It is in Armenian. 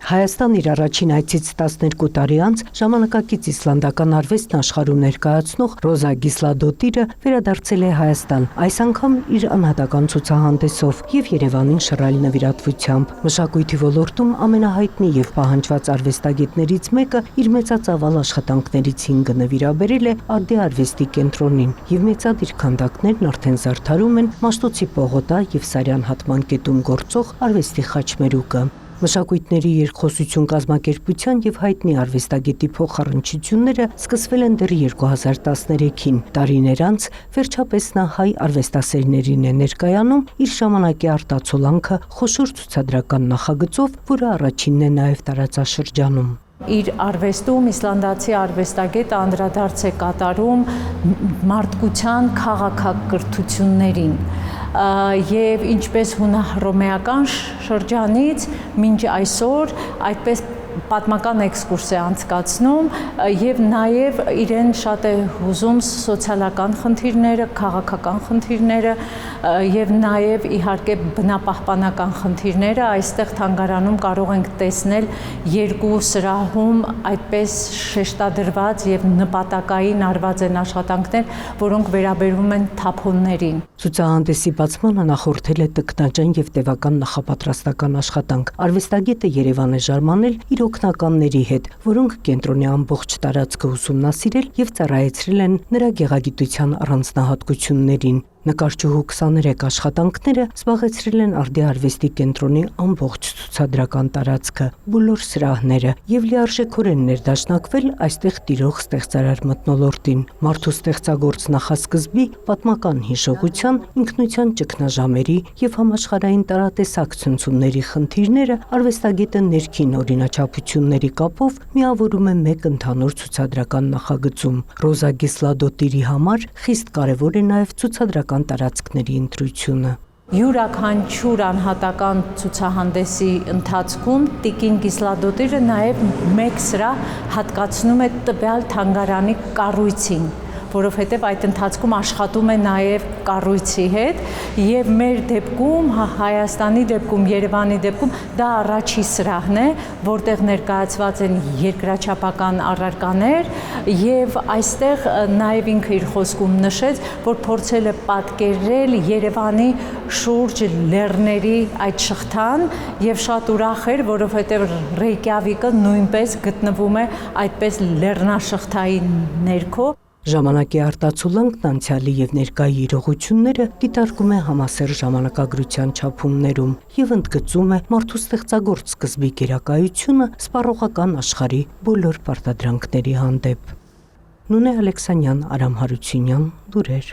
Հայաստան իր առաջին այցից 12 տարի անց ժամանակակից իսլանդական արվեստն աշխարհում ներկայացնող Ռոզա Գիսլադոտիրը վերադարձել է Հայաստան, այս անգամ իր անհատական ցուցահանդեսով եւ Երևանին շռայլ նվիրատվությամբ։ Մշակույթի ոլորտում ամենահայտնի եւ պահանջված արվեստագետներից մեկը իր մեծածավալ աշխատանքներից 5-ը նվիրաբերել է Արդի արվեստի կենտրոնին եւ մեծադիր քանդակներն արդեն զարդարում են Մաշտոցի պողոտա եւ Սարյան հատման կետում գործող արվեստի խաչմերուկը։ Մշակույթների երկխոսություն կազմակերպության եւ հայտնի արվեստագետի փոխառնչությունները սկսվել են դեռ 2013-ին։ Տարիներ անց վերջապես նա հայ արվեստասերներին է ներկայանում իր ժամանակի արտացոլանքը խոշոր ցուցադրական նախագծով, որը առաջինն է նաեւ տարածաշրջանում։ Իր արվեստում իսլանդացի արվեստագետը անդրադարձ է կատարում մարդկության քաղաքակրթություններին եւ ինչպես հունահռոմեական շրջանից մինչ այսօր այդպես պատմական էքսկուրս է անցկացնում եւ նաեւ իրեն շատ է հուզում սոցիալական խնդիրները, քաղաքական խնդիրները եւ նաեւ իհարկե բնապահպանական խնդիրները։ Այստեղ թանգարանում կարող ենք տեսնել երկու սրահում այդպես շեշտադրված եւ նպատակային արված են աշխատանքներ, որոնք վերաբերում են թափոններին։ Ցուցահանդեսի բացմանը նախորդել է տքնաջան եւ տևական նախապատրաստական աշխատանք։ Արվեստագետը Երևան է ժամանել իր օգնականների հետ, որոնք կենտրոնի ամբողջ տարածքը ուսումնասիրել եւ ծառայեցրել են նրա գեղագիտության առանձնահատկություններին։ Նկարչուհու 23 աշխատանքները զբաղեցրել են Արդի արվեստի կենտրոնի ամբողջ ցուցադրական տարածքը, բոլոր սրահները եւ լիարժեքորեն ներդաշնակվել այստեղ տիրող ստեղծարար մթնոլորտին։ Մարդու ստեղծագործ նախասկզբի, պատմական հիշողության, ինքնության ճգնաժամերի եւ համաշխարհային տարատեսակ ցնցումների խնդիրները արվեստագետը ներքին օրինաչափությունների կապով միավորում է մեկ ընդհանուր ցուցադրական նախագծում։ Ռոզա Գիսլադոտիրի համար խիստ կարեւոր է նաեւ ցուցադրական տարածքների ընտրությունը։ Յուրաքանչյուր անհատական ցուցահանդեսի ընթացքում Տիկին Գիսլադոտիրը նաև մեկ սրահ հատկացնում է տվյալ թանգարանի կառույցին, որովհետև այդ ընթացքում աշխատում է նաև կառույցի հետ եւ մեր դեպքում, Հայաստանի դեպքում, Երևանի դեպքում դա առաջի սրահն է, որտեղ ներկայացված են երկրաչափական առարկաներ եւ այստեղ նաև ինքը իր խոսքում նշեց, որ փորձել է պատկերել Երևանի շուրջ լեռների այդ շղթան եւ շատ ուրախ էր, որովհետեւ Ռեյկյավիկը նույնպես գտնվում է այդպես լեռնաշղթայի ներքո։ Ժամանակի արտացոլանքն անցյալի եւ ներկայի իրողությունները դիտարկում է համասեր ժամանակագրության չափումներում եւ ընդգծում է մարդու ստեղծագործ սկզբի գերակայությունը սպառողական աշխարհի բոլոր պարտադրանքների հանդեպ։ Նունե Ալեքսանյան, Արամ Հարությունյան, լուրեր։